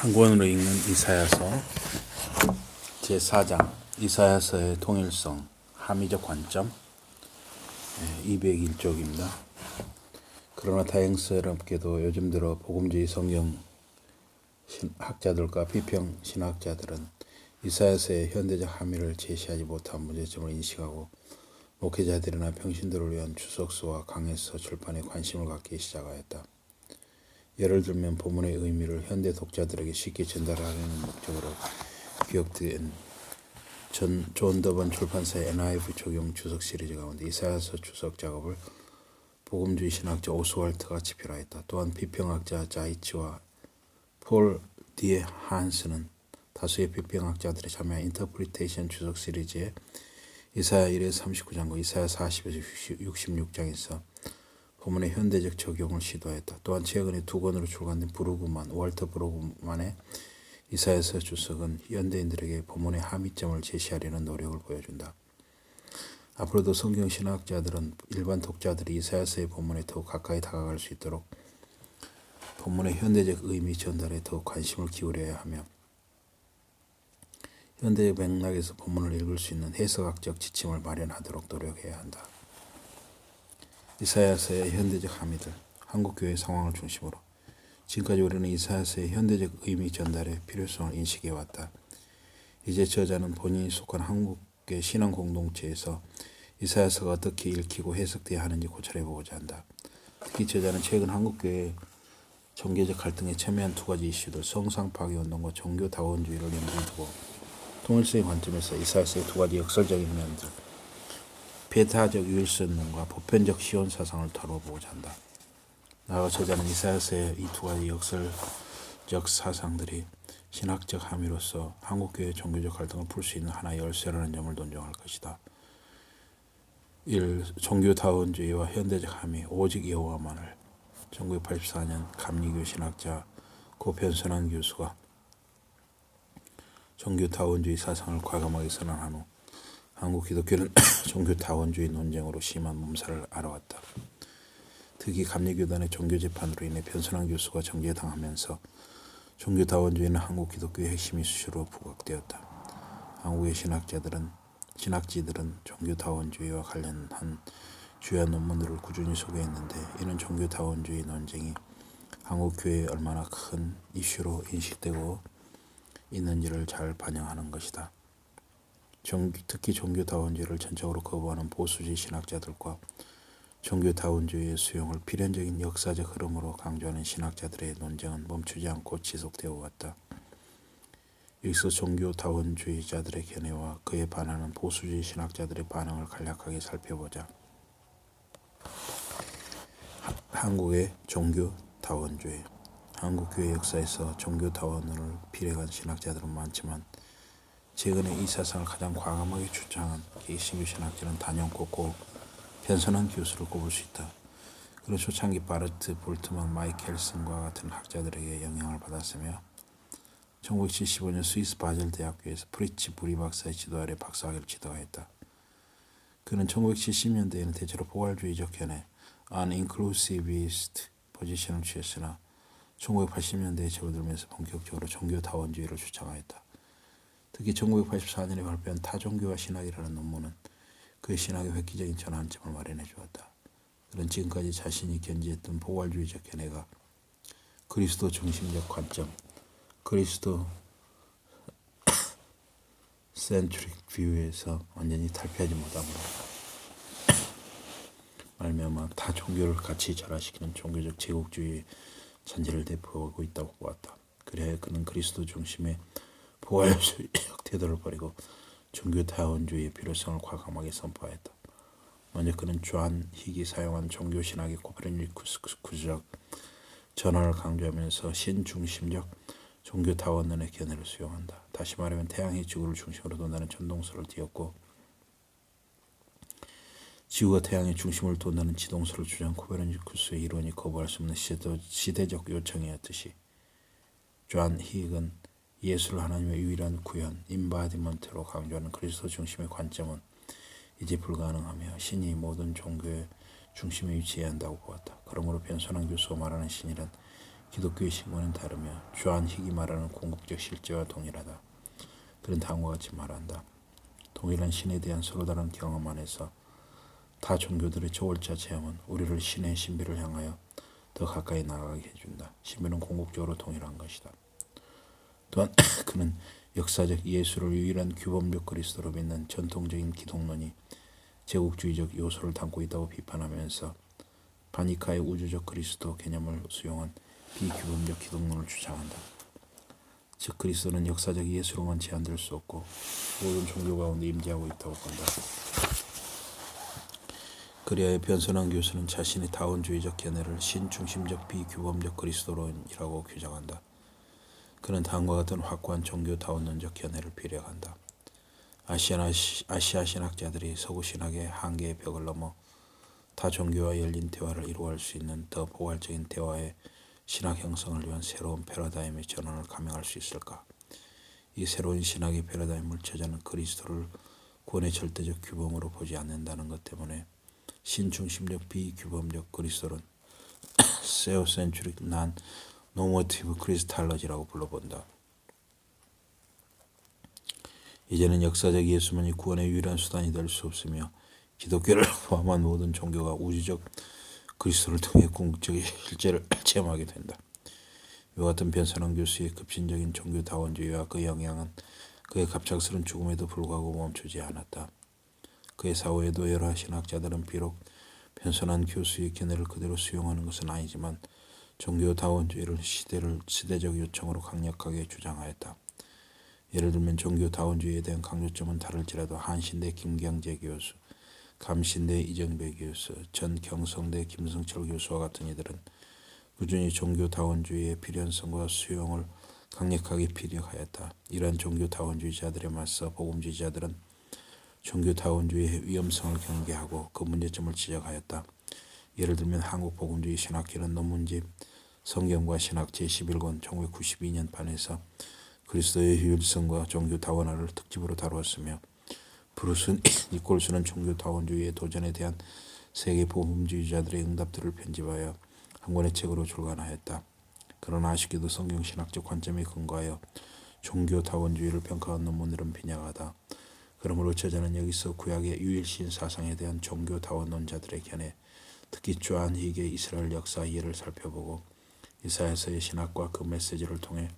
한 권으로 읽는 이사야서 제4장 이사야서의 통일성 함의적 관점 201쪽입니다. 그러나 다행스럽게도 요즘 들어 복음주의 성경 학자들과 비평 신학자들은 이사야서의 현대적 함의를 제시하지 못한 문제점을 인식하고 목회자들이나 평신도를 위한 주석서와 강해서 출판에 관심을 갖기 시작하였다. 예를 들면 본문의 의미를 현대 독자들에게 쉽게 전달하려는 목적으로 기획된 존 더번 출판사의 NIV 적용 주석 시리즈 가운데 이사야서 주석 작업을 복음주의 신학자 오스왈트가 집필하였다. 또한 비평학자 자이치와 폴 디에 한스는 다수의 비평학자들이 참여한 인터프리테이션 주석 시리즈의 이사야 1에서 39장과 이사야 40에서 66장에서 본문의 현대적 적용을 시도했다. 또한 최근에 두 권으로 출간된 월터 브루그만의 이사야서 주석은 현대인들에게 본문의 함의점을 제시하려는 노력을 보여준다. 앞으로도 성경 신학자들은 일반 독자들이 이사야서의 본문에 더욱 가까이 다가갈 수 있도록 본문의 현대적 의미 전달에 더욱 관심을 기울여야 하며 현대의 맥락에서 본문을 읽을 수 있는 해석학적 지침을 마련하도록 노력해야 한다. 이사야서의 현대적 함의들, 한국교회 상황을 중심으로 지금까지 우리는 이사야서의 현대적 의미 전달의 필요성을 인식해왔다. 이제 저자는 본인이 속한 한국의 신앙 공동체에서 이사야서가 어떻게 읽히고 해석되어야 하는지 고찰해보고자 한다. 특히 저자는 최근 한국교회 종교적 갈등에 첨예한 두 가지 이슈들, 성상 파괴운동과 종교다원주의를 염두에 두고 통일성의 관점에서 이사야서의 두 가지 역설적인 면들, 배타적 유일성론과 보편적 시온 사상을 다뤄보고자 한다. 나아가 저자는 이사야서의 이 두 가지 역설적 사상들이 신학적 함의로서 한국교회의 종교적 갈등을 풀 수 있는 하나의 열쇠라는 점을 논증할 것이다. 1. 종교다원주의와 현대적 함의 오직 여호와만을 1984년 감리교 신학자 고 변선한 교수가 종교다원주의 사상을 과감하게 선언한 후 한국 기독교는 종교다원주의 논쟁으로 심한 몸살을 앓아왔다. 특히 감리교단의 종교재판으로 인해 변선한 교수가 정죄당하면서 종교다원주의는 한국 기독교의 핵심 이슈로 부각되었다. 한국의 신학지들은 종교다원주의와 관련한 주요한 논문들을 꾸준히 소개했는데 이는 종교다원주의 논쟁이 한국 교회에 얼마나 큰 이슈로 인식되고 있는지를 잘 반영하는 것이다. 특히 종교다원주의를 전적으로 거부하는 보수주의 신학자들과 종교다원주의의 수용을 필연적인 역사적 흐름으로 강조하는 신학자들의 논쟁은 멈추지 않고 지속되어 왔다. 여기서 종교다원주의자들의 견해와 그에 반하는 보수주의 신학자들의 반응을 간략하게 살펴보자. 한국의 종교다원주의. 한국교회 역사에서 종교다원을 필해간 신학자들은 많지만 최근에 이 사상을 가장 과감하게 주장한 개신교 신학자는 단연코 변선한 교수를 꼽을 수 있다. 그는 초창기 바르트 볼트만 마이켈슨과 같은 학자들에게 영향을 받았으며 1975년 스위스 바젤 대학교에서 프리츠 부리 박사의 지도 아래 박사학위를 취득하였다. 그는 1970년대에는 대체로 포괄주의적 견해 (uninclusivist) 포지션을 취했으나 1980년대에 접어들면서 본격적으로 종교다원주의를 주장하였다. 특히 1984년에 발표한 타종교와 신학이라는 논문은 그의 신학의 획기적인 전환점을 마련해 주었다. 그는 지금까지 자신이 견지했던 포괄주의적 견해가 그리스도 중심적 관점, 그리스도 센트릭 뷰에서 완전히 탈피하지 못함으로 말미암아 타 종교를 같이 절하시키는 종교적 제국주의의 잔재를 대표하고 있다고 보았다. 그래야 그는 그리스도 중심의 포괄주의적 태도를 버리고 종교다원주의의 필요성을 과감하게 선포하였다. 먼저 그는 존 힉이 사용한 종교신학의 코페르니쿠스적 전환을 강조하면서 신중심적 종교다원론의 견해를 수용한다. 다시 말하면 태양이 지구를 중심으로 돈다는 전동설을 띄웠고 지구가 태양의 중심을 돈다는 지동설을 주장한 코페르니쿠스의 이론이 거부할 수 없는 시대적 요청이었듯이 존 힉은 예수를 하나님의 유일한 구현, 임바디먼트로 강조하는 그리스도 중심의 관점은 이제 불가능하며 신이 모든 종교의 중심에 위치해야 한다고 보았다. 그러므로 변선한 교수가 말하는 신이란 기독교의 신고는 다르며 주한 힉이 말하는 궁극적 실제와 동일하다. 그는 다음과 같이 말한다. 동일한 신에 대한 서로 다른 경험 안에서 타 종교들의 초월자 체험은 우리를 신의 신비를 향하여 더 가까이 나아가게 해준다. 신비는 궁극적으로 동일한 것이다. 또한 그는 역사적 예수를 유일한 규범적 그리스도로 믿는 전통적인 기독론이 제국주의적 요소를 담고 있다고 비판하면서 바니카의 우주적 그리스도 개념을 수용한 비규범적 기독론을 주장한다. 즉 그리스도는 역사적 예수로만 제한될 수 없고 모든 종교 가운데 임재하고 있다고 본다. 그리하여 변선한 교수는 자신의 다원주의적 견해를 신중심적 비규범적 그리스도론이라고 규정한다. 그는 다음과 같은 확고한 종교 다원론적 견해를 비력한다. 아시아 신학자들이 서구 신학의 한계의 벽을 넘어 타 종교와 열린 대화를 이루어갈 수 있는 더 포괄적인 대화의 신학 형성을 위한 새로운 패러다임의 전환을 감행할 수 있을까? 이 새로운 신학의 패러다임을 저자는 그리스도를 구원의 절대적 규범으로 보지 않는다는 것 때문에 신중심적 비규범적 그리스도론 세오센츄릭 난 노모티브 크리스탈러지라고 불러본다. 이제는 역사적 예수만이 구원의 유일한 수단이 될 수 없으며 기독교를 포함한 모든 종교가 우주적 그리스도를 통해 궁극적 실제를 체험하게 된다. 이와 같은 변선한 교수의 급진적인 종교 다원주의와 그 영향은 그의 갑작스런 죽음에도 불구하고 멈추지 않았다. 그의 사후에도 여러 신학자들은 비록 변선한 교수의 견해를 그대로 수용하는 것은 아니지만 종교 다원주의를 시대적 요청으로 강력하게 주장하였다. 예를 들면 종교 다원주의에 대한 강조점은 다를지라도 한신대 김경재 교수, 감신대 이정배 교수, 전경성대 김성철 교수와 같은 이들은 꾸준히 종교 다원주의의 필연성과 수용을 강력하게 피력하였다. 이러한 종교 다원주의자들에 맞서 복음주의자들은 종교 다원주의의 위험성을 경계하고 그 문제점을 지적하였다. 예를 들면 한국 복음주의 신학회는 논문집 성경과 신학 제11권 1992년판에서 그리스도의 효율성과 종교 다원화를 특집으로 다루었으며 브루스 니콜슨은 종교 다원주의의 도전에 대한 세계 복음주의자들의 응답들을 편집하여 한 권의 책으로 출간하였다. 그러나 아쉽게도 성경 신학적 관점에 근거하여 종교 다원주의를 평가한 논문들은 빈약하다. 그러므로 저자는 여기서 구약의 유일신 사상에 대한 종교 다원론자들의 견해, 특히 주한 힉의 이스라엘 역사 이해를 살펴보고 이사야서의 신학과 그 메시지를 통해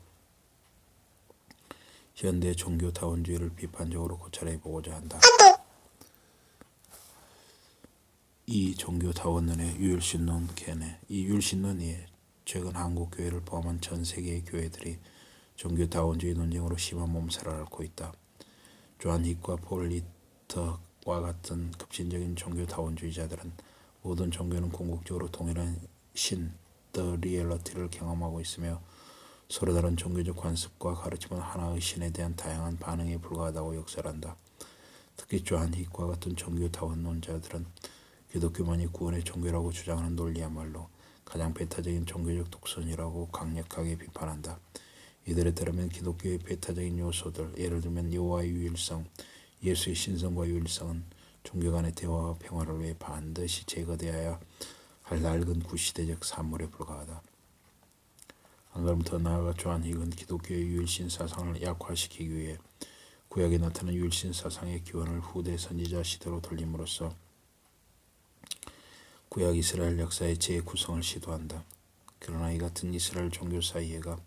현대 종교 다원주의를 비판적으로 고찰해 보고자 한다. 이 종교 다원론의 유일신론 견해, 이 유일신론이 최근 한국 교회를 포함한 전 세계의 교회들이 종교 다원주의 논쟁으로 심한 몸살을 앓고 있다. 조한 힉과 폴 리터와 같은 급진적인 종교 다원주의자들은 모든 종교는 궁극적으로 동일한 신, 더 리얼리티를 경험하고 있으며 서로 다른 종교적 관습과 가르침은 하나의 신에 대한 다양한 반응에 불과하다고 역설한다. 특히 조한 힉과 같은 종교 다원론자들은 기독교만이 구원의 종교라고 주장하는 논리야말로 가장 배타적인 종교적 독선이라고 강력하게 비판한다. 이들에 따르면 기독교의 배타적인 요소들, 예를 들면 여호와의 유일성, 예수의 신성과 유일성은 종교 간의 대화와 평화를 위해 반드시 제거되어야 할 낡은 구시대적 산물에 불과하다. 안 그러면 더 나아가 조한 힉은 기독교의 유일신 사상을 약화시키기 위해 구약에 나타난 유일신 사상의 기원을 후대 선지자 시대로 돌림으로써 구약 이스라엘 역사의 재구성을 시도한다. 그러나 이 같은 이스라엘 종교사 이해가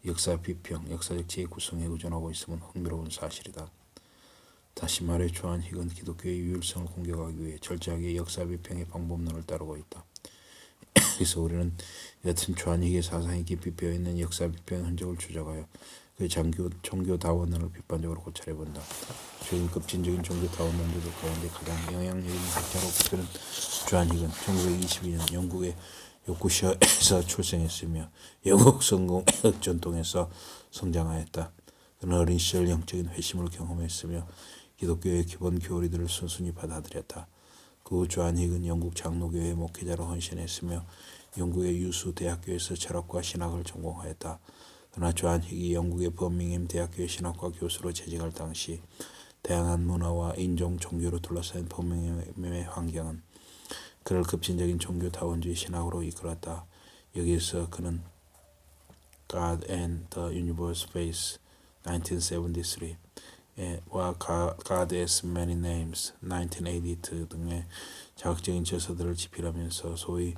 역사 비평, 역사적 재구성에 의존하고 있음은 흥미로운 사실이다. 다시 말해 조한 힉은 기독교의 유일성을 공격하기 위해 철저하게 역사 비평의 방법론을 따르고 있다. 그래서 우리는 여튼 조한 힉의 사상이 깊이 배어있는 역사 비평의 흔적을 추적하여 그의 종교 다원론을 비판적으로 고찰해본다. 최근 급진적인 종교 다원론자들 가운데 가장 영향력 있는 학자로 꼽히는 조한 힉은 1922년 영국의 요크셔에서 출생했으며 영국 성공 전통에서 성장하였다. 그는 어린 시절 영적인 회심을 경험했으며 기독교의 기본 교리들을 순순히 받아들였다. 그 후 조한 힉은 영국 장로교회 목회자로 헌신했으며 영국의 유수 대학교에서 철학과 신학을 전공하였다. 그러나 조한 힉이 영국의 버밍엄 대학교의 신학과 교수로 재직할 당시 다양한 문화와 인종, 종교로 둘러싸인 버밍엄의 환경은 그를 급진적인 종교 다원주의 신학으로 이끌었다. 여기에서 그는 God and the Universe Face 1973 와 God has Many Names 1982 등의 자극적인 저서들을 집필하면서 소위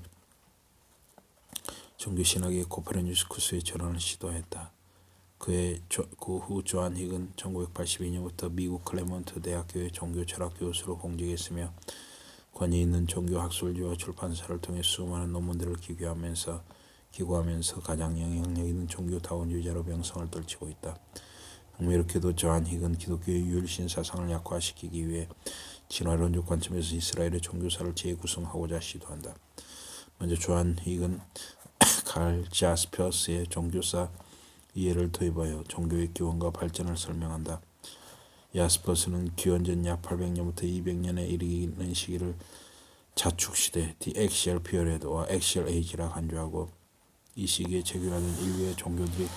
종교신학의 코페르니쿠스의 전환을 시도했다. 그 후 조한 힉은 1982년부터 미국 클레몬트 대학교의 종교철학 교수로 공직했으며 권위 있는 종교학술지와 출판사를 통해 수많은 논문들을 기고하면서 가장 영향력 있는 종교다원주의자로 명성을 떨치고 있다. 흥미롭게도 조한 힉은 기독교의 유일신 사상을 약화시키기 위해 진화론적 관점에서 이스라엘의 종교사를 재구성하고자 시도한다. 먼저 조한 힉은 칼 자스퍼스의 종교사 이해를 도입하여 종교의 기원과 발전을 설명한다. 야스퍼스는 기원전 약 800년부터 200년에 이르는 시기를 자축시대 The Axial Period와 Axial Age라 간주하고 이 시기에 재교하는 인류의 종교들이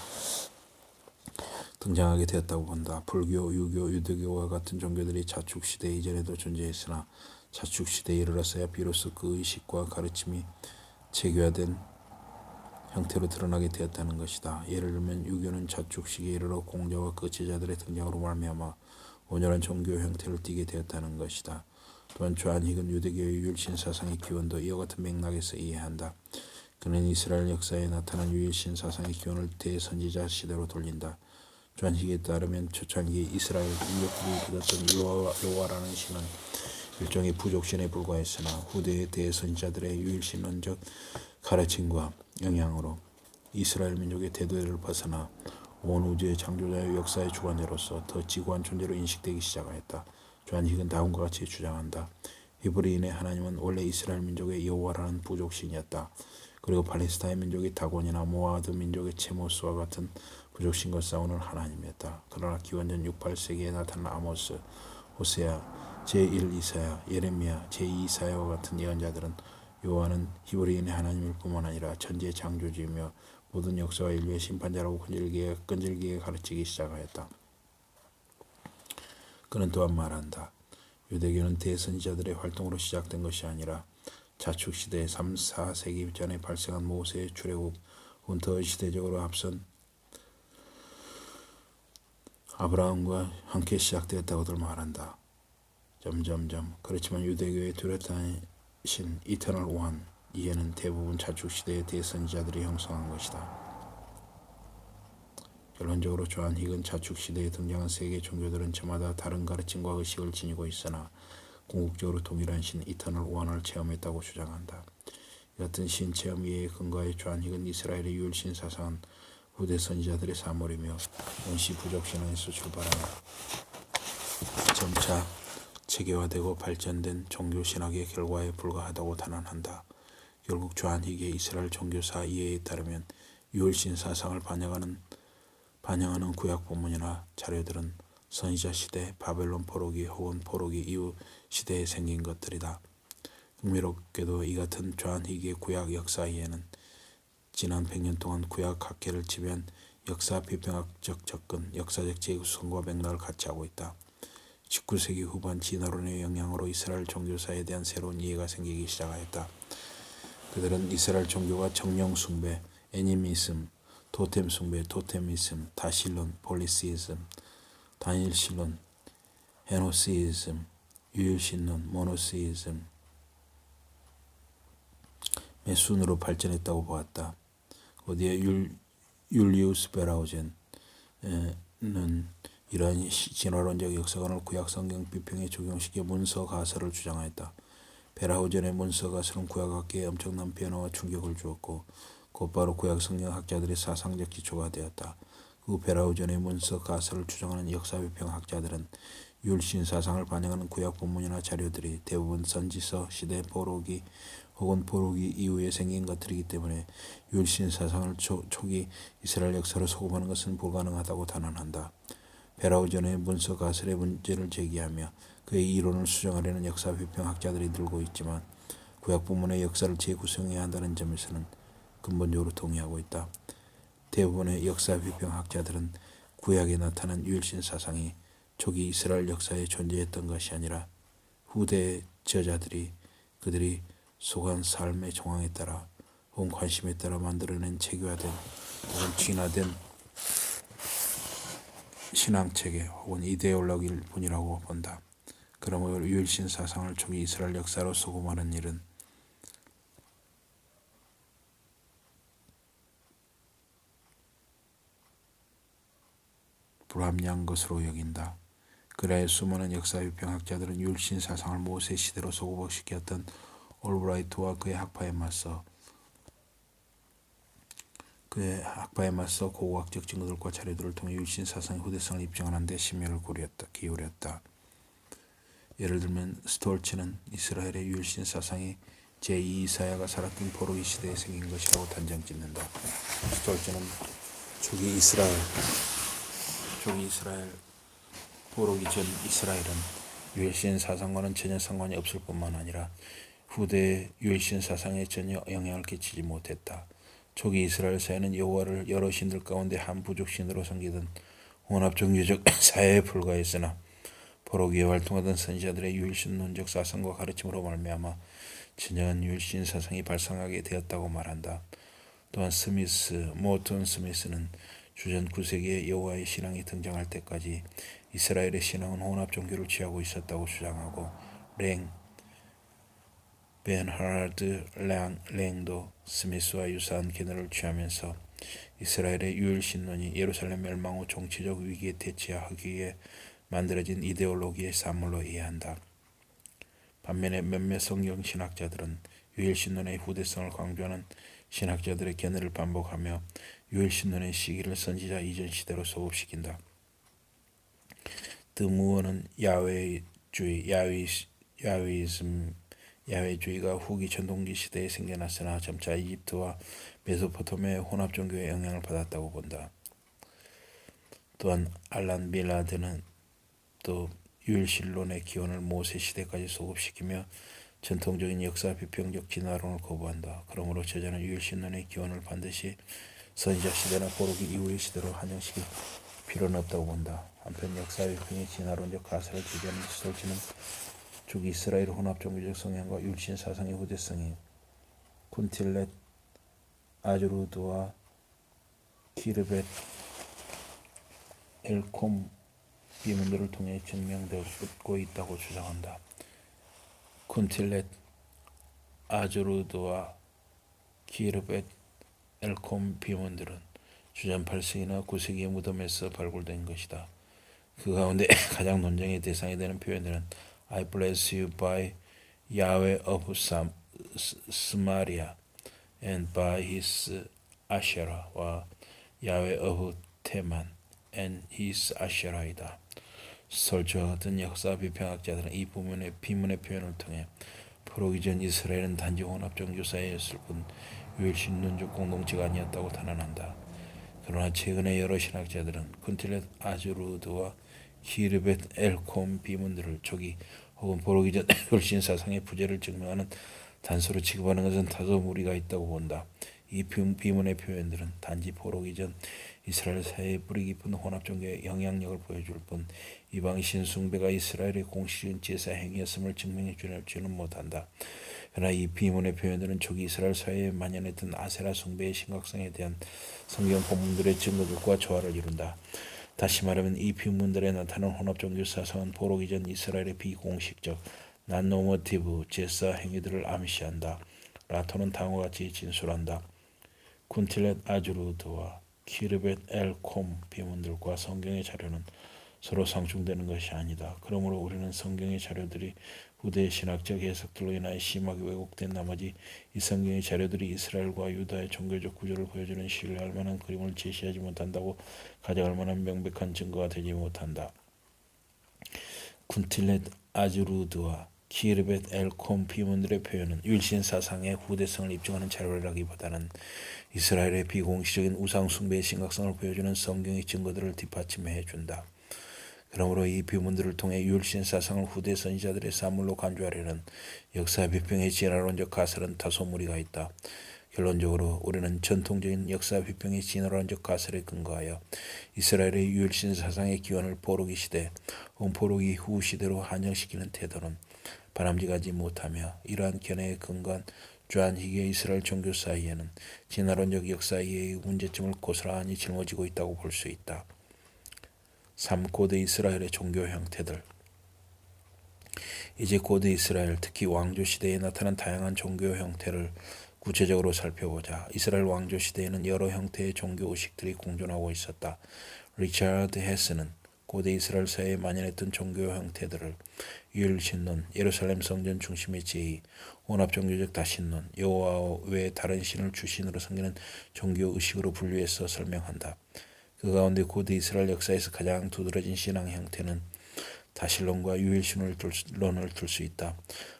등장하게 되었다고 본다. 불교, 유교, 유대교와 같은 종교들이 자축시대 이전에도 존재했으나 자축시대에 이르러서야 비로소 그 의식과 가르침이 체계화된 형태로 드러나게 되었다는 것이다. 예를 들면 유교는 자축시기에 이르러 공자와 그 제자들의 등장으로 말미암아 온전한 종교 형태를 띠게 되었다는 것이다. 또한 조한 힉은 유대교의 유일신 사상의 기원도 이와 같은 맥락에서 이해한다. 그는 이스라엘 역사에 나타난 유일신 사상의 기원을 대선지자 시대로 돌린다. 조한 힉에 따르면 초창기 이스라엘 민족들이 믿었던 여호와라는 신은 일종의 부족신에 불과했으나 후대의 대선지자들의 유일신론적 가르침과 영향으로 이스라엘 민족의 대도를 벗어나 온 우주의 창조자의 역사의 주관자로서 더 지구한 존재로 인식되기 시작하였다. 조한 힉은 다음과 같이 주장한다. 히브리인의 하나님은 원래 이스라엘 민족의 여호와라는 부족신이었다. 그리고 팔레스타인 민족의 다곤이나 모아드 민족의 체모스와 같은 부족신과 싸우는 하나님이었다. 그러나 기원전 6, 8세기에 나타난 아모스, 호세아, 제1 이사야, 예레미야, 제2 이사야와 같은 예언자들은 여호와는 히브리인의 하나님일 뿐만 아니라 천지의 창조주이며 모든 역사와 인류의 심판자라고 끈질기게 가르치기 시작하였다. 그는 또한 말한다. 유대교는 대선지자들의 활동으로 시작된 것이 아니라 자축시대 3, 4세기 전에 발생한 모세의 출애굽 혹은 더 시대적으로 앞선 아브라함과 함께 시작되었다고들 말한다. 그렇지만 유대교의 뚜렷한 신 이터널 원 이해는 대부분 자축시대의 대선지자들이 형성한 것이다. 결론적으로 조한 힉은 자축시대에 등장한 세계 종교들은 저마다 다른 가르침과 의식을 지니고 있으나 궁극적으로 동일한 신 이터널 원을 체험했다고 주장한다. 이 같은 신 체험 이해에 근거해 조한 힉은 이스라엘의 유일신 사상은 후대 선지자들의 사물이며 원시 부족신앙에서 출발하여 점차 체계화되고 발전된 종교신학의 결과에 불과하다고 단언한다. 결국 조한 힉의 이스라엘 종교사 이해에 따르면 유일신 사상을 반영하는 구약 본문이나 자료들은 선지자 시대, 바벨론 포로기 혹은 포로기 이후 시대에 생긴 것들이다. 흥미롭게도 이 같은 조한 힉의 구약 역사 이해는 지난 100년 동안 구약 학계를 지배한 역사 비평학적 접근, 역사적 재구성과 맥락을 같이 하고 있다. 19세기 후반 진화론의 영향으로 이스라엘 종교사에 대한 새로운 이해가 생기기 시작하였다. 그들은 이스라엘 종교가 정령 숭배, 애니미즘, 토템 숭배, 토테미즘, 다실론, 폴리시즘, 단일신론, 헤노시즘, 유일신론, 모노시즘의 순으로 발전했다고 보았다. 어디에 율리우스 베라우젠은 이러한 진화론적 역사관을 구약 성경 비평에 적용시켜 문서 가설을 주장하였다. 베라우젠의 문서 가설은 구약학계에 엄청난 변화와 충격을 주었고 곧바로 구약 성경 학자들의 사상적 기초가 되었다. 그 베라우젠의 문서 가설을 주장하는 역사비평 학자들은 율신 사상을 반영하는 구약 본문이나 자료들이 대부분 선지서 시대 포로기 혹은 포로기 이후에 생긴 것들이기 때문에 율신 사상을 초기 이스라엘 역사로 소급하는 것은 불가능하다고 단언한다. 베라우젠의 문서 가설의 문제를 제기하며 그의 이론을 수정하려는 역사비평 학자들이 늘고 있지만 구약 본문의 역사를 재구성해야 한다는 점에서는 근본적으로 동의하고 있다. 대부분의 역사비평 학자들은 구약에 나타난 유일신 사상이 초기 이스라엘 역사에 존재했던 것이 아니라 후대의 저자들이 그들이 속한 삶의 정황에 따라 혹은 관심에 따라 만들어낸 체계화된 혹은 진화된 신앙체계 혹은 이데올로기일 뿐이라고 본다. 그러므로 유일신 사상을 초기 이스라엘 역사로 소금하는 일은 불합리한 것으로 여긴다. 그래야 수많은 역사 비평학자들은 유일신 사상을 모세 시대로 소급시켰던 올브라이트와 그의 학파에 맞서 고고학적 증거들과 자료들을 통해 유일신 사상의 후대성을 입증하는 데 심혈을 기울였다. 예를 들면 스톨츠는 이스라엘의 유일신 사상이 제2 이사야가 살았던 포로기 시대에 생긴 것이라고 단정짓는다. 스톨츠는 초기 이스라엘 포로기 전 이스라엘은 유일신 사상과는 전혀 상관이 없을 뿐만 아니라 후대의 유일신 사상에 전혀 영향을 끼치지 못했다. 초기 이스라엘 사회는 여호와를 여러 신들 가운데 한 부족신으로 섬기던 혼합종교적 사회에 불과했으나 포로기에 활동하던 선지자들의 유일신론적 사상과 가르침으로 말미암아 진정한 유일신 사상이 발상하게 되었다고 말한다. 또한 모튼 스미스는 주전 9세기에 여호와의 신앙이 등장할 때까지 이스라엘의 신앙은 혼합 종교를 취하고 있었다고 주장하고 베너하드 랭도 스미스와 유사한 견해를 취하면서 이스라엘의 유일신론이 예루살렘 멸망 후 정치적 위기에 대처하기 위해 만들어진 이데올로기의 산물로 이해한다. 반면에 몇몇 성경 신학자들은 유일신론의 후대성을 강조하는 신학자들의 견해를 반복하며 유일신론의 시기를 선지자 이전 시대로 소급시킨다. 드무어는 야훼주의가 후기 전동기 시대에 생겨났으나 점차 이집트와 메소포타미아의 혼합 종교의 영향을 받았다고 본다. 또한 알란 빌라드는 또 유일신론의 기원을 모세 시대까지 소급시키며 전통적인 역사 비평적 진화론을 거부한다. 그러므로 저자는 유일신론의 기원을 반드시 선지자 시대나 포로기 이후의 시대로 한정시킬 필요는 없다고 본다. 한편 역사 비평의 진화론적 가설을 제기하는 스톨츠는 초기 이스라엘 혼합 종교적 성향과 유일신 사상의 후대성이 쿤틸렛 아즈루드와 키르벳 엘콤 비문들을 통해 증명되고 있다고 주장한다. 쿤틸렛 아즈루드와 키르벳 엘콤 비문들은 주전 8세기나 9세기의 무덤에서 발굴된 것이다. 그 가운데 가장 논쟁의 대상이 되는 표현들은 I bless you by Yahweh of Samaria and by his Asherah와 Yahweh of Teman and his Asherah이다. 스톨츠와 같은 역사 비평학자들은 이 비문의 표현을 통해 포로기 전 이스라엘은 단지 혼합 종교 사회였을 뿐 유일신론적 공동체가 아니었다고 탄원한다. 그러나 최근의 여러 신학자들은 쿤틸렛 아즈루드와 키르벳 엘콤 비문들을 초기 혹은 포로기 전 유일신 사상의 부재를 증명하는 단서로 취급하는 것은 다소 무리가 있다고 본다. 이 비문의 표현들은 단지 포로기 전 이스라엘 사회의 뿌리 깊은 혼합 종교의 영향력을 보여줄 뿐 이방 신숭배가 이스라엘의 공식적인 제사 행위였음을 증명해 주지는 못한다. 그러나 이 비문의 표현들은 초기 이스라엘 사회에 만연했던 아세라 숭배의 심각성에 대한 성경 본문들의 증거들과 조화를 이룬다. 다시 말하면 이 비문들에 나타난 혼합 종교 사상은 포로기 전 이스라엘의 비공식적 난노머티브 제사 행위들을 암시한다. 라토는 다음과 같이 진술한다. 쿤틸렛 아즈루드와 키르벳 엘콤 비문들과 성경의 자료는 서로 상충되는 것이 아니다. 그러므로 우리는 성경의 자료들이 후대의 신학적 해석들로 인하여 심하게 왜곡된 나머지 이 성경의 자료들이 이스라엘과 유다의 종교적 구조를 보여주는 신뢰할 만한 그림을 제시하지 못한다고 가정할 만한 명백한 증거가 되지 못한다. 쿤틸렛 아즈루드와 키르벳 엘콤 비문들의 표현은 유일신 사상의 후대성을 입증하는 자료라기보다는 이스라엘의 비공식적인 우상 숭배의 심각성을 보여주는 성경의 증거들을 뒷받침해 준다. 그러므로 이 비문들을 통해 유일신 사상을 후대 선지자들의 산물로 간주하려는 역사 비평의 진화론적 가설은 다소 무리가 있다. 결론적으로 우리는 전통적인 역사 비평의 진화론적 가설에 근거하여 이스라엘의 유일신 사상의 기원을 포로기 시대 혹은 포로기 후 시대로 한정시키는 태도는 바람직하지 못하며 이러한 견해에 근거한 주한 희귀의 이스라엘 종교 사이에는 진화론적 역사 이해의 문제점을 고스란히 짊어지고 있다고 볼 수 있다. 3. 고대 이스라엘의 종교 형태들. 이제 고대 이스라엘, 특히 왕조 시대에 나타난 다양한 종교 형태를 구체적으로 살펴보자. 이스라엘 왕조 시대에는 여러 형태의 종교 의식들이 공존하고 있었다. 리차드 헤스는 고대 이스라엘 사회에 만연했던 종교 형태들을 유일신론, 예루살렘 성전 중심의 제의, 혼합종교적 다신론, 여호와 외에 다른 신을 주신으로 섬기는 종교의식으로 분류해서 설명한다. 그 가운데 고대 이스라엘 역사에서 가장 두드러진 신앙 형태는 다신론과 유일신론을 둘 수 있다.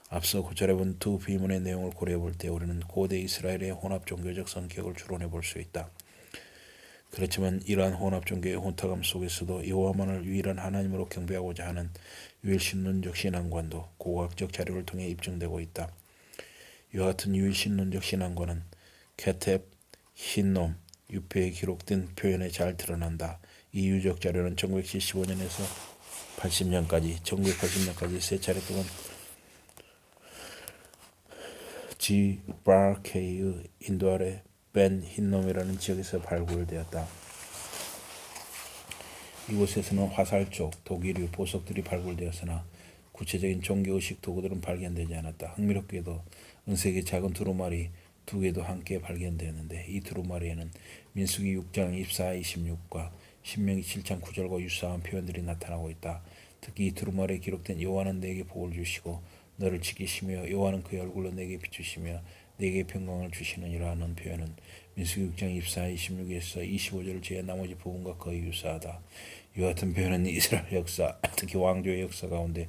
앞서 고찰해 본 두 비문의 내용을 고려해 볼 때 우리는 고대 이스라엘의 혼합종교적 성격을 추론해 볼 수 있다. 그렇지만 이러한 혼합종교의 혼탁함 속에서도 여호와만을 유일한 하나님으로 경배하고자 하는 유일신론적 신앙관도 고고학적 자료를 통해 입증되고 있다. 이와 같은 유일신론적 신앙관은 케텝, 흰놈, 유표에 기록된 표현에 잘 드러난다. 이 유적 자료는 1975년에서 1980년까지 세 차례 동안 G. 바케이의 인도 아래 벤 흰놈이라는 지역에서 발굴되었다. 이곳에서는 화살촉, 도기류, 보석들이 발굴되었으나 구체적인 종교의식 도구들은 발견되지 않았다. 흥미롭게도 은색의 작은 두루마리 2개도 함께 발견되었는데 이 두루마리에는 민수기 6장 24, 26과 신명기 7장 9절과 유사한 표현들이 나타나고 있다. 특히 이 두루마리에 기록된 여호와는 내게 복을 주시고 너를 지키시며 여호와는 그의 얼굴로 내게 비추시며 내게 평강을 주시느니라는 표현은 민수기 6장 24, 26에서 25절을 제외한 나머지 부분과 거의 유사하다. 이와 같은 표현은 이스라엘 역사, 특히 왕조의 역사 가운데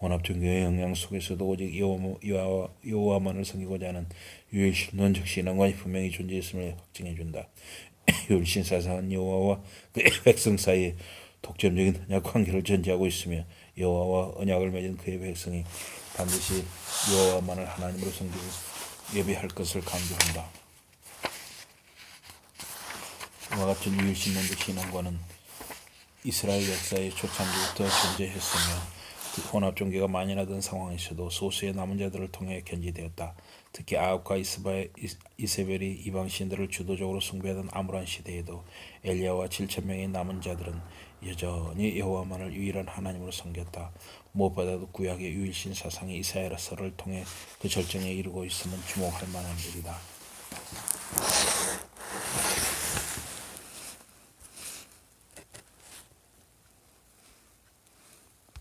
혼합종교의 영향 속에서도 오직 여호와만을 섬기고자 하는 유일신론적 신앙관이 분명히 존재했음을 확증해준다. 유일신 사상은 여호와와 그의 백성 사이에 독점적인 언약 관계를 전제하고 있으며 여호와와 언약을 맺은 그의 백성이 반드시 여호와만을 하나님으로 섬기고 예배할 것을 강조한다. 이와 같은 유일신론적 신앙관은 이스라엘 역사의 초창기부터 존재했으며 혼합종교가 만연하던 상황에서도 소수의 남은 자들을 통해 견지되었다. 특히 아합과 이세벨이 이방 신들을 주도적으로 숭배하던 암울한 시대에도 엘리야와 7,000명의 남은 자들은 여전히 여호와만을 유일한 하나님으로 섬겼다. 무엇보다도 구약의 유일신 사상이 이사야서를 통해 그 절정에 이르고 있음은 주목할 만한 일이다.